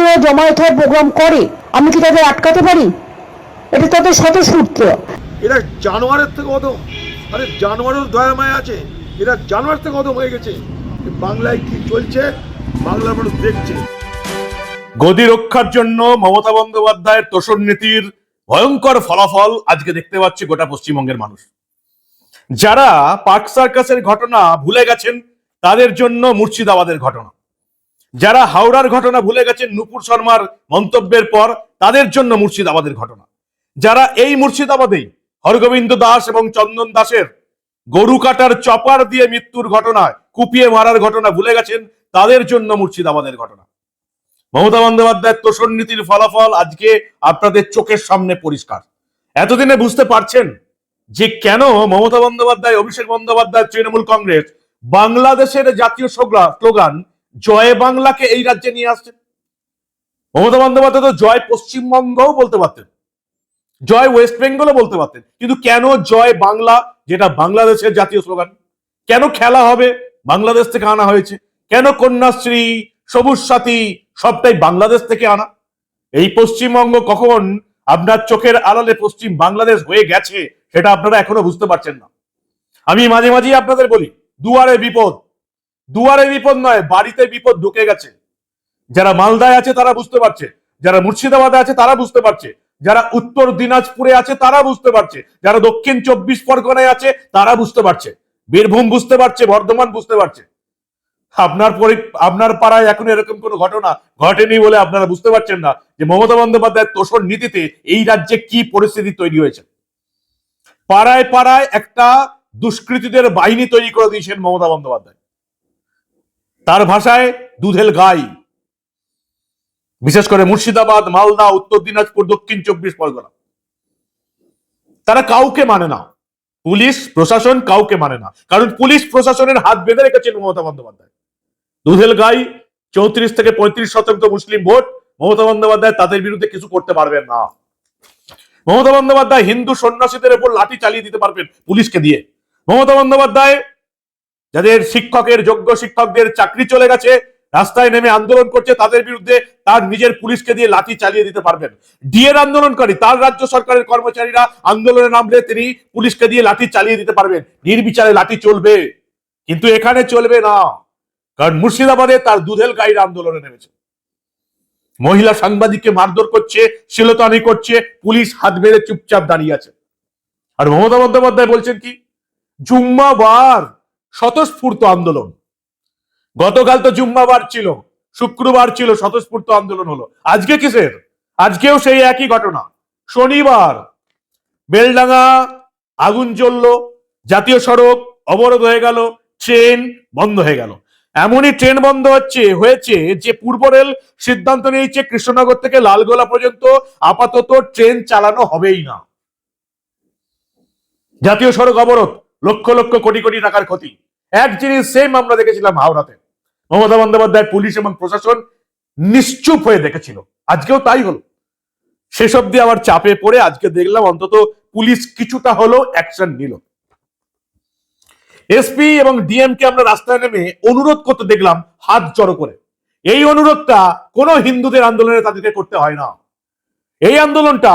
কেন্দ্রীয় জমায়েত হওয়ার প্রোগ্রাম করে, আমি কি তাদের আটকাতে পারি? এটা তাদের স্বতঃস্ফূর্ত। এরা জানোয়ারের থেকে অধম। আরে জানোয়ারের দয়া মায়া আছে, এরা জানোয়ার থেকে অধম হয়ে গেছে। বাংলায় কি চলছে বাংলার মানুষ দেখছে। গদি রক্ষার জন্য মমতা বন্দ্যোপাধ্যায়ের তোষণ নীতির ভয়ঙ্কর ফলাফল আজকে দেখতে পাচ্ছে গোটা পশ্চিমবঙ্গের মানুষ। যারা পার্ক সার্কাসের ঘটনা ভুলে গেছেন তাদের জন্য মুর্শিদাবাদের ঘটনা, যারা হাওড়ার ঘটনা ভুলে গেছেন নুপুর শর্মার মন্তব্যের পর তাদের জন্য মুর্শিদাবাদের ঘটনা, যারা এই মুর্শিদাবাদেই হরগোবিন্দ দাস এবং চন্দন দাসের গরু কাটার চপার দিয়ে মৃত্যুর ঘটনায় কুপিয়ে মারার ঘটনা ভুলে গেছেন তাদের জন্য মুর্শিদাবাদের ঘটনা। মমতা বন্দ্যোপাধ্যায়ের তোষণ নীতির ফলাফল আজকে আপনাদের চোখের সামনে পরিষ্কার। এতদিনে বুঝতে পারছেন যে কেন মমতা বন্দ্যোপাধ্যায়, অভিষেক বন্দ্যোপাধ্যায়, তৃণমূল কংগ্রেস বাংলাদেশের জাতীয় স্লোগান জয় বাংলাকে এই রাজ্যে নিয়ে আসছেন। মমতা বন্দ্যোপাধ্যায় তো জয় পশ্চিমবঙ্গও বলতে পারতেন, জয় ওয়েস্ট বেঙ্গলও বলতে পারতেন, কিন্তু কেন জয় বাংলা, যেটা বাংলাদেশের জাতীয় স্লোগান, কেন খেলা হবে বাংলাদেশ থেকে আনা হয়েছে, কেন কন্যাশ্রী, সবুজ সাথী সবটাই বাংলাদেশ থেকে আনা? এই পশ্চিমবঙ্গ কখন আপনার চোখের আড়ালে পশ্চিম বাংলাদেশ হয়ে গেছে সেটা আপনারা এখনো বুঝতে পারছেন না। আমি মাঝে মাঝে আপনাদের বলি, দুয়ারে বিপদ, দুয়ারে বিপদ নয়, বাড়িতে বিপদ ঢুকে গেছে। যারা মালদায় আছে তারা বুঝতে পারছে, যারা মুর্শিদাবাদে আছে তারা বুঝতে পারছে, যারা উত্তর দিনাজপুরে আছে তারা বুঝতে পারছে, যারা দক্ষিণ 24 পরগনায় আছে তারা বুঝতে পারছে, বীরভূম বুঝতে পারছে, বর্ধমান বুঝতে পারছে। আপনার পাড়ায় এখন এরকম কোনো ঘটনা ঘটেনি বলে আপনারা বুঝতে পারছেন না যে মমতা বন্দ্যোপাধ্যায়ের তোষণ নীতিতে এই রাজ্যে কি পরিস্থিতি তৈরি হয়েছে। পাড়ায় পাড়ায় একটা দুষ্কৃতীদের বাহিনী তৈরি করে দিয়েছেন মমতা বন্দ্যোপাধ্যায়। তার ভাষায় দুধেল গাই। বিশেষ করে মুর্শিদাবাদ, মালদা, উত্তর দিনাজপুর, দক্ষিণ 24 পরগনা, তারা কাউকে মানে না। পুলিশ প্রশাসন কাউকে মানে না, কারণ পুলিশ প্রশাসনের হাত বেঁধে রেখেছেন মমতা বন্দ্যোপাধ্যায়। দুধেল গাই 34 থেকে 35% মুসলিম ভোট, মমতা বন্দ্যোপাধ্যায় তাদের বিরুদ্ধে কিছু করতে পারবেন না। মমতা বন্দ্যোপাধ্যায় হিন্দু সন্ন্যাসীদের উপর লাঠি চালিয়ে দিতে পারবেন পুলিশকে দিয়ে। মমতা বন্দ্যোপাধ্যায় যাদের শিক্ষকের, যোগ্য শিক্ষকদের চাকরি চলে গেছে, রাস্তায় নেমে আন্দোলন করছে, তাদের বিরুদ্ধে তার নিজের পুলিশকে দিয়ে লাঠি চালিয়ে দিতে পারবেন। ডিএর আন্দোলনকারী, তার রাজ্য সরকারের কর্মচারীরা আন্দোলনে নামলে তিনি পুলিশকে দিয়ে লাঠি চালিয়ে দিতে পারবেন। নির্বিচারে লাঠি চলবে, কিন্তু এখানে চলবে না, কারণ মুর্শিদাবাদে তার দুধেল গাইরা আন্দোলনে নেমেছে। মহিলা সাংবাদিককে মারধর করছে, শ্লীলতাহানি করছে, পুলিশ হাত বেঁধে চুপচাপ দাঁড়িয়ে আছে। আর মমতা বন্দ্যোপাধ্যায় বলছেন কি, জুম্মাবার স্বতঃস্ফূর্ত আন্দোলন। গতকাল তো জুম্মাবার ছিল, শুক্রবার ছিল, স্বতঃস্ফূর্ত আন্দোলন হলো। আজকে কিসের? আজকেও সেই একই ঘটনা। শনিবার বেলডাঙ্গা আগুন জ্বললো, জাতীয় সড়ক অবরোধ হয়ে গেল, ট্রেন বন্ধ হয়ে গেল। এমনই ট্রেন বন্ধ হয়েছে যে পূর্ব রেল সিদ্ধান্ত নিয়েছে কৃষ্ণনগর থেকে লালগোলা পর্যন্ত আপাতত ট্রেন চালানো হবেই না। জাতীয় সড়ক অবরোধ, লক্ষ লক্ষ কোটি কোটি টাকার ক্ষতি। এক জিনিস সেম আমরা দেখেছিলাম হাওড়াতে। মমতা বন্দ্যোপাধ্যায়, পুলিশ এবং প্রশাসন নিশ্চুপ হয়ে দেখেছিল, আজকেও তাই হলো। শেষ অব্দি আবার চাপে পড়ে আজকে দেখলাম অন্তত পুলিশ কিছুটা হলো অ্যাকশন নিল। এসপি এবং ডিএম কে আমরা রাস্তায় নেমে অনুরোধ করতে দেখলাম হাত জড়ো করে। এই অনুরোধটা কোনো হিন্দুদের আন্দোলনে তাদেরকে করতে হয় না। এই আন্দোলনটা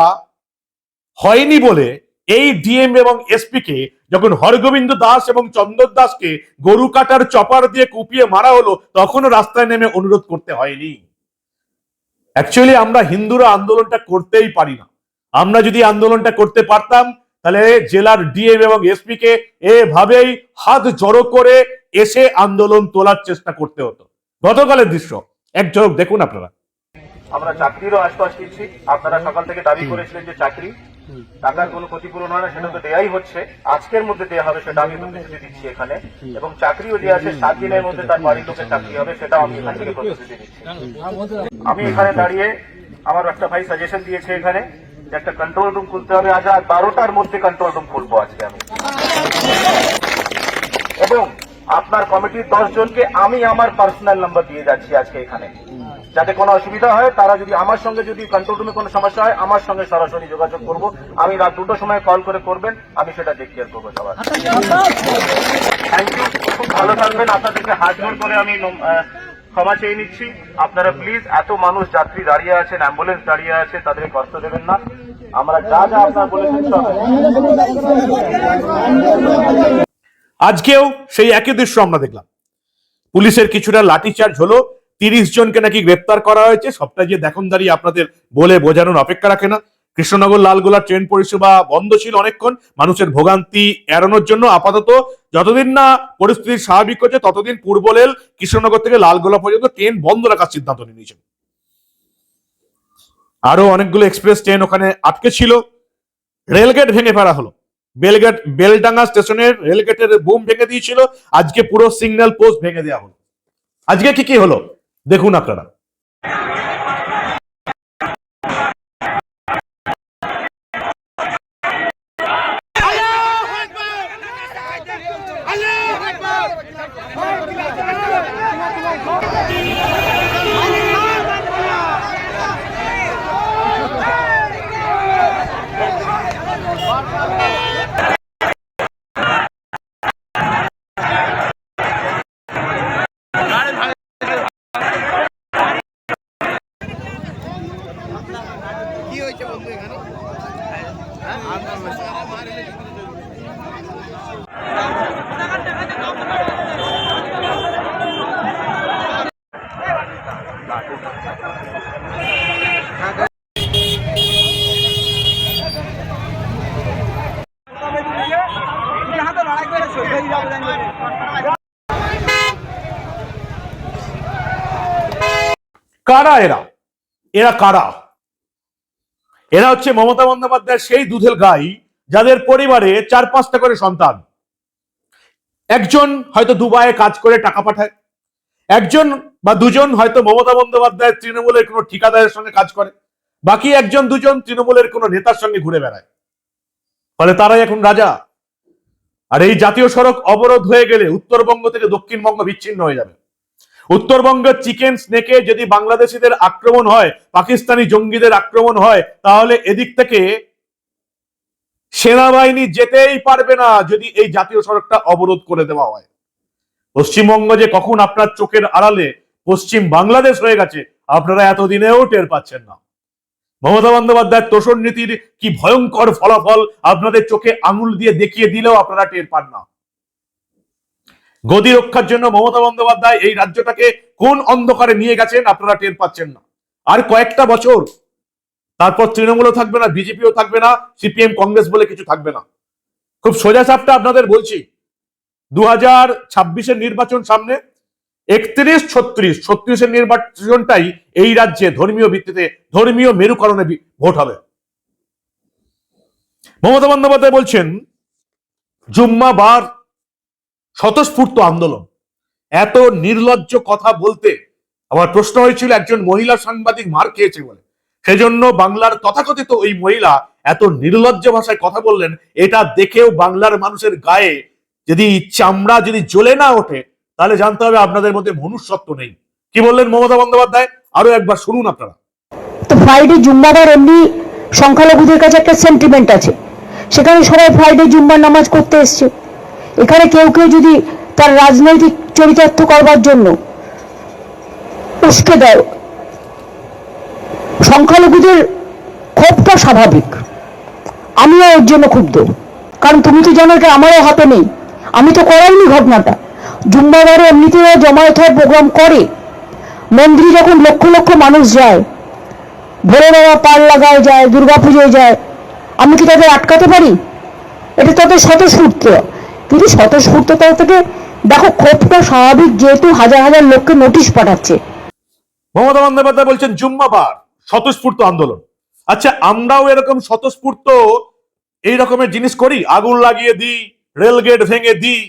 হয়নি বলে এই ডিএম এবং এসপি কে যখন হরগোবিন্দ দাস এবং চন্দন দাসকে গরু কাটার চপার দিয়ে কুপিয়ে মারা হলো, তখনও রাস্তায় নেমে অনুরোধ করতে হয়নি। অ্যাকচুয়ালি আমরা হিন্দুরা আন্দোলনটা করতেই পারি না। আমরা যদি আন্দোলনটা করতে পারতাম তাহলে জেলার ডিএম এবং এসপি কে এভাবেই হাত জড়ো করে এসে আন্দোলন তোলার চেষ্টা করতে হতো। গতকালের দৃশ্য এক ঝলক দেখুন আপনারা। আমরা চাকরিরও আশ্বাস দিচ্ছি। আপনারা সকাল থেকে দাবি করেছিলেন যে চাকরি, টাকার কোনো ক্ষতিপূরণ হয় না, সেটা তো দেয়াই হচ্ছে। আজকের মধ্যে দেওয়া হবে, সেটা আমি প্রতিশ্রুতি দিচ্ছি এখানে। এবং চাকরিও দেওয়া আছে, 7 দিনের মধ্যে তার বাড়ির লোকের চাকরি হবে, সেটাও আমি এখান থেকে প্রতিশ্রুতি দিচ্ছি। আমি এখানে দাঁড়িয়ে আমার একটা ভাই সাজেশন দিয়েছে এখানে যে একটা কন্ট্রোল রুম খুলতে হবে। আজ 12টার মধ্যে কন্ট্রোল রুম খুলবো আজকে আমি, এবং আপনার কমিটির 10 জনকে আমি আমার পার্সোনাল নাম্বার দিয়ে যাচ্ছি আজকে এখানে, যাতে কোনো অসুবিধা হয় তারা যদি আমার সঙ্গে, যদি কন্ট্রোল রুমে কোনো সমস্যা হয় আমার সঙ্গে সরাসরি যোগাযোগ করব। আমি রাত 2টোর সময় কল করে করবেন, আমি সেটা টেক কেয়ার করবো সবার। থ্যাংক ইউ, খুব ভালো থাকবেন। আপনাদেরকে হাত জোড় করে আমি ক্ষমা চেয়ে নিচ্ছি। আপনারা প্লিজ, এত মানুষ যাত্রী দাঁড়িয়ে আছেন, অ্যাম্বুলেন্স দাঁড়িয়ে আছে, তাদের কষ্ট দেবেন না। আমরা যা যা আপনারা বলেছেন সব। আজকেও সেই একই দৃশ্য আমরা দেখলাম। পুলিশের কিছুটা লাঠিচার্জ হলো, 30 জনকে নাকি গ্রেপ্তার করা হয়েছে। সবটা যে দেখুন দাঁড়িয়ে আপনাদের বলে বোঝানোর অপেক্ষা রাখে না। কৃষ্ণনগর লালগোলা ট্রেন পরিষেবা বন্ধ ছিল অনেকক্ষণ, মানুষের ভোগান্তি এড়ানোর জন্য। আপাতত যতদিন না পরিস্থিতি স্বাভাবিক হচ্ছে ততদিন পূর্ব রেল কৃষ্ণনগর থেকে লালগোলা পর্যন্ত ট্রেন বন্ধ রাখার সিদ্ধান্ত নিয়েছেন। আরো অনেকগুলো এক্সপ্রেস ট্রেন ওখানে আটকে ছিল। রেলগেট ভেঙে ফেলা হলো। বেলডাঙ্গা স্টেশনের রেলগেটের বুম ভেঙে দিয়েছিল। আজকে পুরো সিগন্যাল পোস্ট ভেঙে দেওয়া হলো। আজকে কি কি হলো দেখুন আপনারা। কারা এরা? এরা কারা? এরা হচ্ছে মমতা বন্দ্যোপাধ্যায়ের সেই দুধের গাই যাদের পরিবারে 4-5টা করে সন্তান। একজন হয়তো দুবাইয়ে কাজ করে টাকা পাঠায়, একজন বা দুজন হয়তো মমতা বন্দ্যোপাধ্যায়ের তৃণমূলের কোনো ঠিকাদারের সঙ্গে কাজ করে, বাকি একজন দুজন তৃণমূলের কোনো নেতার সঙ্গে ঘুরে বেড়ায়। ফলে তারাই এখন রাজা। আর এই জাতীয় সড়ক অবরোধ হয়ে গেলে উত্তরবঙ্গ থেকে দক্ষিণবঙ্গ বিচ্ছিন্ন হয়ে যাবে। উত্তরবঙ্গের চিকেন স্নেকে যদি বাংলাদেশিদের আক্রমণ হয়, পাকিস্তানি জঙ্গিদের আক্রমণ হয়, তাহলে এদিক থেকে সেনাবাহিনী যেতেই পারবে না যদি এই জাতীয় সড়কটা অবরোধ করে দেওয়া হয়। পশ্চিমবঙ্গ যে কখন আপনার চোখের আড়ালে পশ্চিম বাংলাদেশ হয়ে গেছে আপনারা এতদিনেও টের পাচ্ছেন না। মমতা বন্দ্যোপাধ্যায়ের তোষণ নীতির কি ভয়ঙ্কর ফলাফল আপনাদের চোখে আঙুল দিয়ে দেখিয়ে দিলেও আপনারা টের পান না। গদি রক্ষার জন্য মমতা বন্দ্যোপাধ্যায় এই রাজ্যটাকে কোন অন্ধকারে নিয়ে গেছেন আপনারা টের পাচ্ছেন না। আর কয়েকটা বছর, তারপর তৃণমূলও থাকবে না, বিজেপিও থাকবে না, সিপিএম কংগ্রেস বলে কিছু থাকবে না। খুব সোজা সাপটা আপনাদের বলছি, 2026-এর নির্বাচন সামনে, 31-36 নির্বাচনটাই এই রাজ্যে ধর্মীয় ভিত্তিতে, ধর্মীয় মেরুকরণে ভোট হবে। মমতা বন্দ্যোপাধ্যায় বলছেন জুম্মাবার স্বতঃস্ফূর্ত আন্দোলন। এত নির্লজ্জ কথা বলতে আমার প্রশ্ন হয়েছিল একজন মহিলা সাংবাদিক মার খেয়েছে বলে, সেজন্য বাংলার তথাকথিত ওই মহিলা এত নির্লজ্জ ভাষায় কথা বললেন। এটা দেখেও বাংলার মানুষের গায়ে যদি চামড়া যদি জ্বলে না ওঠে তাহলে জানতে হবে আপনাদের মধ্যে মনুষ্যত্ব নেই। কি বললেন মমতা বন্দ্যোপাধ্যায় আরো একবার শুনুন আপনারা। তো ফ্রাইডে জুম্মাবার এমনি সংখ্যালঘুদের কাছে একটা সেন্টিমেন্ট আছে, সেখানে সবাই ফ্রাইডে জুম্মার নামাজ করতে এসছে। এখানে কেউ কেউ যদি তার রাজনৈতিক চরিতার্থ করবার জন্য উস্কে দেয়, সংখ্যালঘুদের ক্ষোভটা স্বাভাবিক। আমিও ওর জন্য ক্ষুব্ধ, কারণ তুমি তো জানো এটা আমারও হাতে নেই, আমি তো করাইনি ঘটনাটা। জুম্মাবারে এমনিতে জমায়েত হয়, প্রোগ্রাম করে, মন্দিরে যখন লক্ষ লক্ষ মানুষ যায়, ভোরবেলা পার লাগায় যায়, দুর্গাপুজোয় যায়, আমি কি তাদের আটকাতে পারি? এটা তাদের স্বতঃস্ফূর্ত। কিন্তু স্বতঃস্ফূর্ততা থেকে দেখো ক্ষোভটা স্বাভাবিক, যেহেতু হাজার হাজার লোককে নোটিশ পাঠাচ্ছে। মমতা বন্দ্যোপাধ্যায় বলছেন জুম্মাবার স্বতঃস্ফূর্ত আন্দোলন। আচ্ছা, আমরাও এরকম স্বতঃস্ফূর্ত এই রকমের জিনিস করি, আগুন লাগিয়ে দিই, রেলগেট ভেঙে দিই,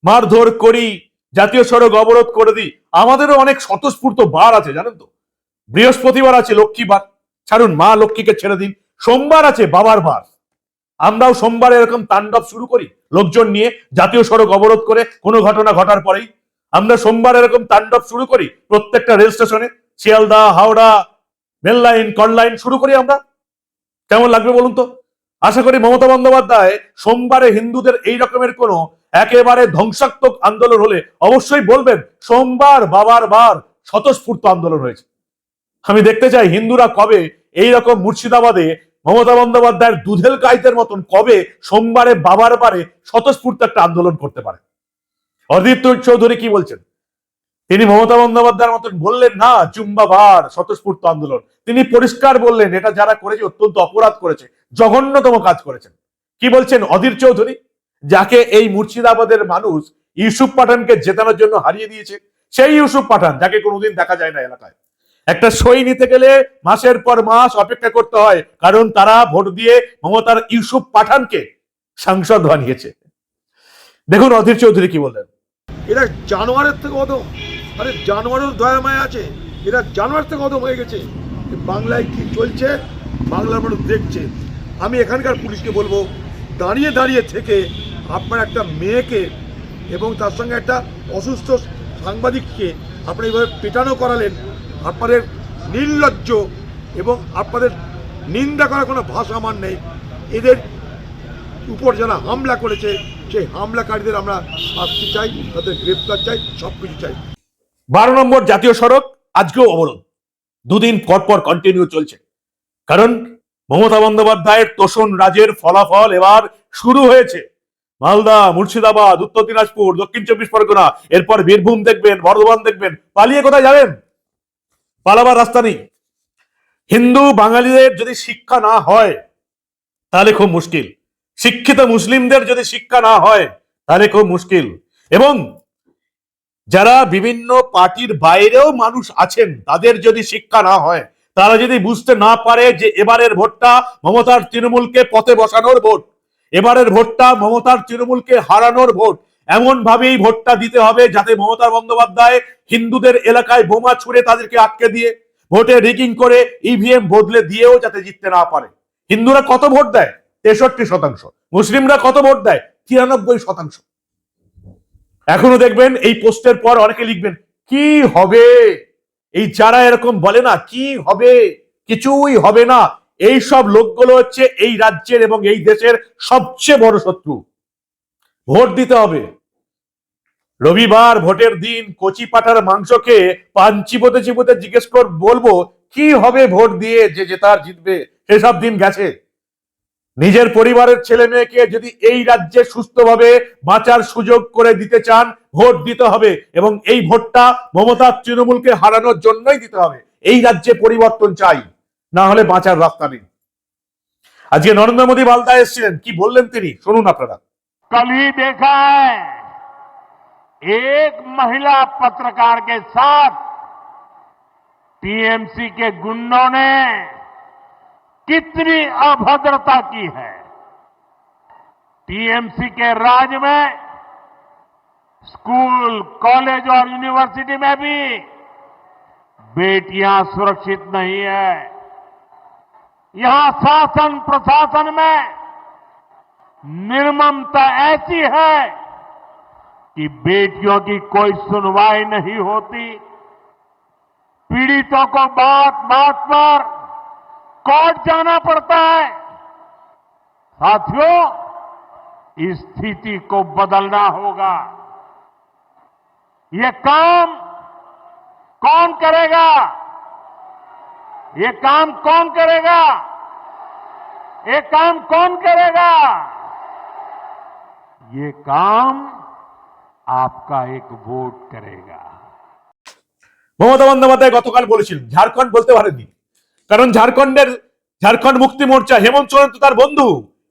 মারধর করি, জাতীয় সড়ক অবরোধ করে দিই। আমাদেরও অনেক স্বতঃস্ফূর্ত বার আছে জানেন তো। বৃহস্পতিবার আছে লক্ষ্মীবার, ছাড়ুন, মা লক্ষ্মীকে ছেড়ে দিন। সোমবার আছে বাবার বার। আমরাও সোমবার এরকম তাণ্ডব শুরু করি লোকজন নিয়ে, জাতীয় সড়ক অবরোধ করে কোনো ঘটনা ঘটার পরেই। আমরা সোমবার এরকম তাণ্ডব শুরু করি প্রত্যেকটা রেল স্টেশনে, Sealdah, Howrah, rail line, call-line শুরু করি আমরা। কেমন লাগবে বলুন তো? আশা করি মমতা বন্দ্যোপাধ্যায় সোমবারে হিন্দুদের এই রকমের কোনো একেবারে ধ্বংসাত্মক আন্দোলন হলে অবশ্যই বলবেন সোমবার বাবার বার, স্বতঃস্ফূর্ত আন্দোলন হয়েছে। আমি দেখতে চাই হিন্দুরা কবে এইরকম মুর্শিদাবাদে মমতা বন্দ্যোপাধ্যায়ের দুধেল গাইতের মতন কবে সোমবারে বাবার বারে স্বতঃস্ফূর্ত একটা আন্দোলন করতে পারে। অদিত চৌধুরী কি বলছেন? তিনি মমতা বন্দ্যোপাধ্যায়ের মতন বললেন না জুম্বা বার স্বতঃস্ফূর্ত আন্দোলন, তিনি পরিষ্কার বললেন এটা যারা করেছে অত্যন্ত অপরাধ করেছে, জঘন্যতম কাজ করেছেন। কি বলছেন অধীর চৌধুরী, যাকে এই মুর্শিদাবাদের মানুষ ইউসুফ পাঠানকে জেতানোর জন্য হারিয়ে দিয়েছে, সেই ইউসুফ পাঠান যাকে কোনোদিন দেখা যায় না এলাকায়। একটা সই নিতে গেলে মাসের পর মাস অপেক্ষা করতে হয়, কারণ তারা ভোট দিয়ে মমতার ইউসুফ পাঠানকে সাংসদ বানিয়েছে। দেখুন অধীর চৌধুরী কি বললেন। এরা জানোয়ারের থেকে অধম। আরে জানোয়ারের দয়া মায়া আছে, এরা জানোয়ার থেকে অধম হয়ে গেছে। বাংলায় কি চলছে বাংলার মানুষ দেখছে। আমি এখানকার পুলিশকে বলবো, দাঁড়িয়ে দাঁড়িয়ে থেকে আপনার একটা মেয়েকে এবং তার সঙ্গে একটা অসুস্থ সাংবাদিককে আপনারা এইভাবে পেটানো করালেন। আপনাদের নির্লজ্জ এবং আপনাদের নিন্দা করার কোনো ভাষা আমার নেই। এদের উপর যারা হামলা করেছে সেই হামলাকারীদের আমরা শাস্তি চাই, তাদের গ্রেপ্তার চাই, সবকিছু চাই। 12 নম্বর জাতীয় সড়ক আজকেও অবরোধ, দুদিন পর পর কন্টিনিউ চলছে, কারণ মমতা বন্দ্যোপাধ্যায়ের তোষণ রাজের ফলাফল এবার শুরু হয়েছে। মালদা, মুর্শিদাবাদ, উত্তর দিনাজপুর, দক্ষিণ 24 পরগনা, এরপর বীরভূম দেখবেন, বর্ধমান দেখবেন। পালিয়ে কোথায় যাবেন? পালাবার রাস্তা নেই। হিন্দু বাঙালিদের যদি শিক্ষা না হয় তাহলে খুব মুশকিল, শিক্ষিত মুসলিমদের যদি শিক্ষা না হয় তাহলে খুব মুশকিল, এবং যারা বিভিন্ন পার্টির বাইরেও মানুষ আছেন তাদের যদি শিক্ষা না হয়, তারা যদি বুঝতে না পারে যে এবারের ভোটটা মমতার তৃণমূলকে পথে বসানোর ভোট, এবারের ভোটটা মমতার তৃণমূলকে হারানোর ভোট, এমন ভাবেই ভোটটা দিতে হবে যাতে মমতা বন্দ্যোপাধ্যায় হিন্দুদের এলাকায় বোমা ছুড়ে তাদেরকে আটকে দিয়ে ভোটে রিগিং করে ইভিএম বদলে দিয়েও যাতে জিততে না পারে। হিন্দুরা কত ভোট দেয়? 63%। মুসলিমরা কত ভোট দেয়? 93%। এখনো দেখবেন এই পোস্টের পর অনেকে লিখবেন কি হবে, এই যারা এরকম বলে না কি হবে, কিছুই হবে না, এই সব লোকগুলো হচ্ছে এই রাজ্যের এবং এই দেশের সবচেয়ে বড় শত্রু। ভোট দিতে হবে। রবিবার ভোটের দিন কচি পাঠার মাংসকে পান চিবোতে চিবোতে জিজ্ঞেস কর বলবো কি হবে ভোট দিয়ে, যে জেতার জিতবে সেসব দিন গেছে। নিজের পরিবারের ছেলে মেয়েকে যদি এই রাজ্যে সুস্থভাবে বাঁচার সুযোগ করে দিতে চান, ভোট দিতে হবে, এবং এই ভোটটা মমতা তৃণমূলকে হারানোর জন্যই দিতে হবে। এই রাজ্যে পরিবর্তন চাই, না হলে বাঁচার রাস্তা নেই। আজকে নরেন্দ্র মোদী মালদা এসেছিলেন, কি বললেন তিনি শুনুন আপনারা। कल ही देखा है एक महिला पत्रकार के साथ टीएमसी के गुंडों ने कितनी अभद्रता की है। टीएमसी के राज में स्कूल, कॉलेज और यूनिवर्सिटी में भी बेटियां सुरक्षित नहीं है। यहां शासन प्रशासन में निर्ममता ऐसी है कि बेटियों की कोई सुनवाई नहीं होती। पीड़ितों को बात बात पर कोर्ट जाना पड़ता है। साथियों, इस स्थिति को बदलना होगा। ये काम कौन करेगा? ये काम कौन करेगा? ये काम कौन करेगा? ये काम आपका एक वोट करेगा। মমতা বন্দ্যোপাধ্যায় গতকাল বলেছিলেন ঝাড়খণ্ড বলতে পারেননি, কারণ ঝাড়খণ্ড মুক্তি মোর্চা হেমন্ত সোরেন তো তার বন্ধু,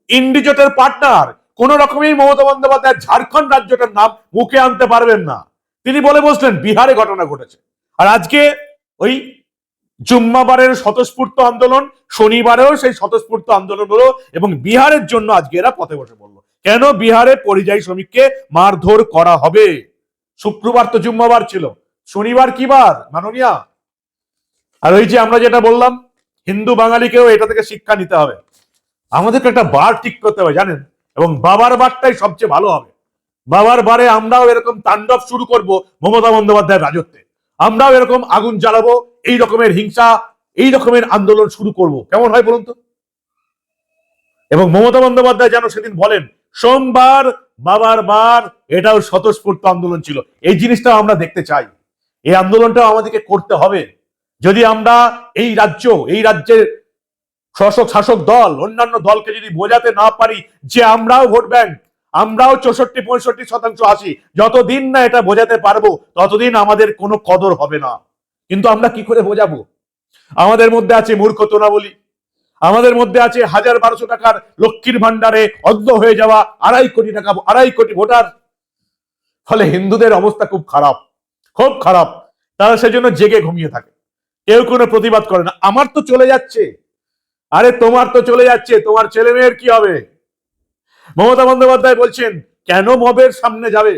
ইন্ডিজোটের পার্টনার। কোন রকমই মমতা বন্দ্যোপাধ্যায় ঝাড়খণ্ড রাজ্যটার নাম মুখে আনতে পারবেন না। তিনি বলে বসলেন বিহারে ঘটনা ঘটেছে। আর আজকে ওই জুম্মাবারের স্বতঃস্ফূর্ত আন্দোলন, শনিবারেও সেই স্বতঃস্ফূর্ত আন্দোলন হলো, এবং বিহারের জন্য আজকে এরা পথে বসে পড়লো। কেন? বিহারে পরিযায়ী শ্রমিককে মারধর করা হবে। শুক্রবার তো জুম্মাবার ছিল, শনিবার কি বার মাননীয়া? আর ওই যে আমরা যেটা বললাম, হিন্দু বাঙালিকেও এটা থেকে শিক্ষা নিতে হবে। আমাদেরকে একটা বার ঠিক করতে হবে জানেন, এবং বাবার বারটাই সবচেয়ে ভালো হবে। বাবার বারে আমরাও এরকম তাণ্ডব শুরু করব মমতা বন্দ্যোপাধ্যায়ের রাজত্বে। আমরাও এরকম আগুন জ্বালাবো, এই রকমের হিংসা, এই রকমের আন্দোলন শুরু করব। কেমন হয় বলুন তো? এবং মমতা বন্দ্যোপাধ্যায় যেন সেদিন বলেন সোমবার বাবার বার, এটাও স্বতঃস্ফূর্ত আন্দোলন ছিল। এই জিনিসটা আমরা দেখতে চাই। এই আন্দোলনটাও আমাদেরকে করতে হবে। যদি আমরা এই রাজ্যের শাসক দল অন্যান্য দলকে যদি বোঝাতে না পারি যে আমরাও ভোট ব্যাংক, আমরাও 64-65% আসি, যতদিন না এটা বোঝাতে পারবো ততদিন আমাদের কোনো কদর হবে না। কিন্তু আমরা কি করে বোঝাবো? আমাদের মধ্যে আছে মূর্খ তোনাবলি, আমাদের মধ্যে আছে 1000-1200 টাকার লক্ষ্মীর ভান্ডারে অন্ধ হয়ে যাওয়া 2.5 কোটি টাকা 2.5 কোটি ভোটার। ফলে হিন্দুদের অবস্থা খুব খারাপ। তারা সেজন্য জেগে ঘুমিয়ে থাকে, কেউ কোনো প্রতিবাদ করে না। আমার তো চলে যাচ্ছে, আরে তোমার তো চলে যাচ্ছে, তোমার ছেলে মেয়ের কি হবে? মমতা বন্দ্যোপাধ্যায় বলছেন কেন মবের সামনে যাবে?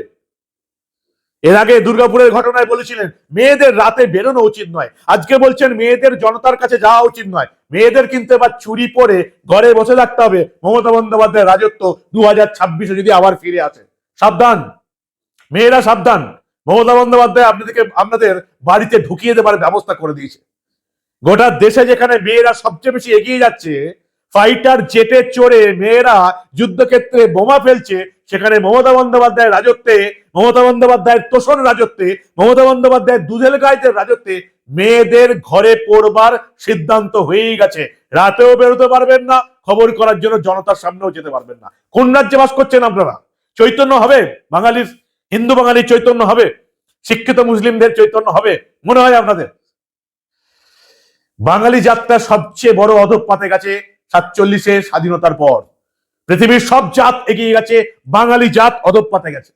এর আগে দুর্গাপুরের ঘটনায় বলেছিলেন মেয়েদের রাতে বেরোনো উচিত নয়, আজকে বলছেন মেয়েদের জনতার কাছে যাওয়া উচিত নয়। মেয়েদের কিন্তু এবার চুরি পরে ঘরে বসে থাকতে হবে মমতা বন্দ্যোপাধ্যায়ের রাজত্ব 2026-এ যদি আবার ফিরে আসে। সাবধান মেয়েরা, সাবধান। মমতা বন্দ্যোপাধ্যায় আপনাদের বাড়িতে ঢুকিয়ে দেবার ব্যবস্থা করে দিয়েছে। গোটা দেশে যেখানে মেয়েরা সবচেয়ে বেশি এগিয়ে যাচ্ছে, ফাইটার জেটে চড়ে মেয়েরা যুদ্ধক্ষেত্রে বোমা ফেলছে, সেখানে মমতা বন্দ্যোপাধ্যায়ের রাজত্বে, মমতা বন্দ্যোপাধ্যায়ের তোষণ রাজত্বে, মমতা বন্দ্যোপাধ্যায়ের দুধেল গাইদের রাজত্বে মেয়েদের ঘরে পড়বার সিদ্ধান্ত হয়েই গেছে। রাতেও বেরোতে পারবেন না, খবর করার জন্য জনতার সামনেও যেতে পারবেন না। কোন রাজ্যে বাস করছেন আপনারা? চৈতন্য হবে বাঙালির, হিন্দু বাঙালির চৈতন্য হবে, শিক্ষিত মুসলিমদের চৈতন্য হবে মনে হয় আপনাদের? বাঙালি জাতটা সবচেয়ে বড় অধঃপাতে গেছে 47-এ স্বাধীনতার পর। পৃথিবীর সব জাত এগিয়ে গেছে, বাঙালি জাত অধঃপাতে গেছে।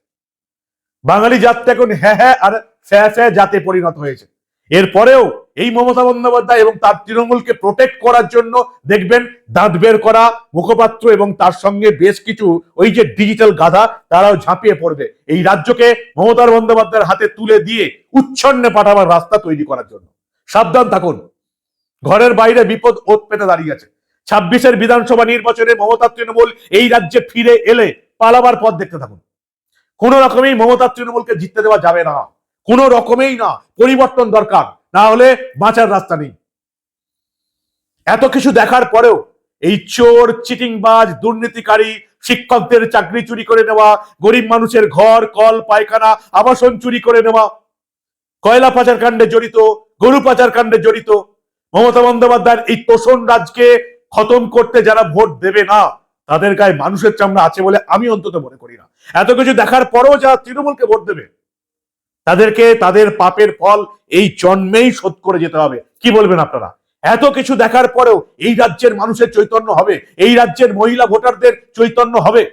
বাঙালি জাতটা এখন হ্যাঁ আর ফ্যা জাতে পরিণত হয়েছে। এরপরেও এই মমতা বন্দ্যোপাধ্যায় এবং তার তৃণমূলকে প্রোটেক্ট করার জন্য দেখবেন দাঁত বের করা মুখপাত্র এবং তার সঙ্গে বেশ কিছু ওই যে ডিজিটাল গাধা, তারাও ঝাঁপিয়ে পড়বে এই রাজ্যকে মমতা বন্দ্যোপাধ্যায়ের হাতে তুলে দিয়ে উচ্ছন্নে পাঠাবার রাস্তা তৈরি করার জন্য। সাবধান থাকুন, ঘরের বাইরে বিপদ ওত পেতে দাঁড়িয়ে আছে। 26-এর বিধানসভা নির্বাচনে মমতা তৃণমূল এই রাজ্যে ফিরে এলে পালাবার পথ দেখতে থাকুন। কোন রকমেই মমতা তৃণমূলকে জিততে দেওয়া যাবে না, কোন রকমেই না। পরিবর্তন দরকার, না হলে বাঁচার রাস্তা নেই। এত কিছু দেখার পরেও এই চোর, চিটিংবাজ, দুর্নীতিকারী, শিক্ষকদের চাকরি চুরি করে নেওয়া, গরিব মানুষের ঘর, কল, পায়খানা, আবাসন চুরি করে নেওয়া, কয়লা পাচার কাণ্ডে জড়িত, গরু পাচার কাণ্ডে জড়িত মমতা বন্দ্যোপাধ্যায়ের এই তোষণ রাজকে খতম করতে যারা ভোট দেবে না, তাদের গায়ে মানুষের চামড়া আছে বলে আমি অন্তত মনে করি না। এত কিছু দেখার পরেও যারা তৃণমূলকে ভোট দেবে, তাদেরকে তাদের পাপের ফল এই জন্মেই শোধ করে যেতে হবে। কি বলবেন আপনারা? এত কিছু দেখার পরেও এই রাজ্যের মানুষের চৈতন্য হবে, এই রাজ্যের মহিলা ভোটারদের চৈতন্য হবে?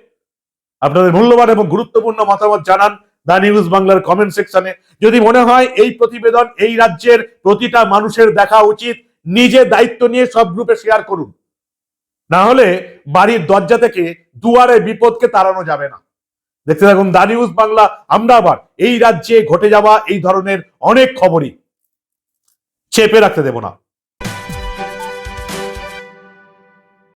আপনাদের মূল্যবান এবং গুরুত্বপূর্ণ মতামত জানান দা নিউজ বাংলার কমেন্ট সেকশনে। যদি মনে হয় এই প্রতিবেদন এই রাজ্যের প্রতিটা মানুষের দেখা উচিত, নিজে দায়িত্ব নিয়ে সব গ্রুপে শেয়ার করুন, না হলে বাড়ির দরজা থেকে দুয়ারে বিপদকে তাড়ানো যাবে না। দেখতে থাকুন দা নিউজ বাংলা। আমরা আবার এই রাজ্যে ঘটে যাওয়া এই ধরনের অনেক খবরই চেপে রাখতে দেব না।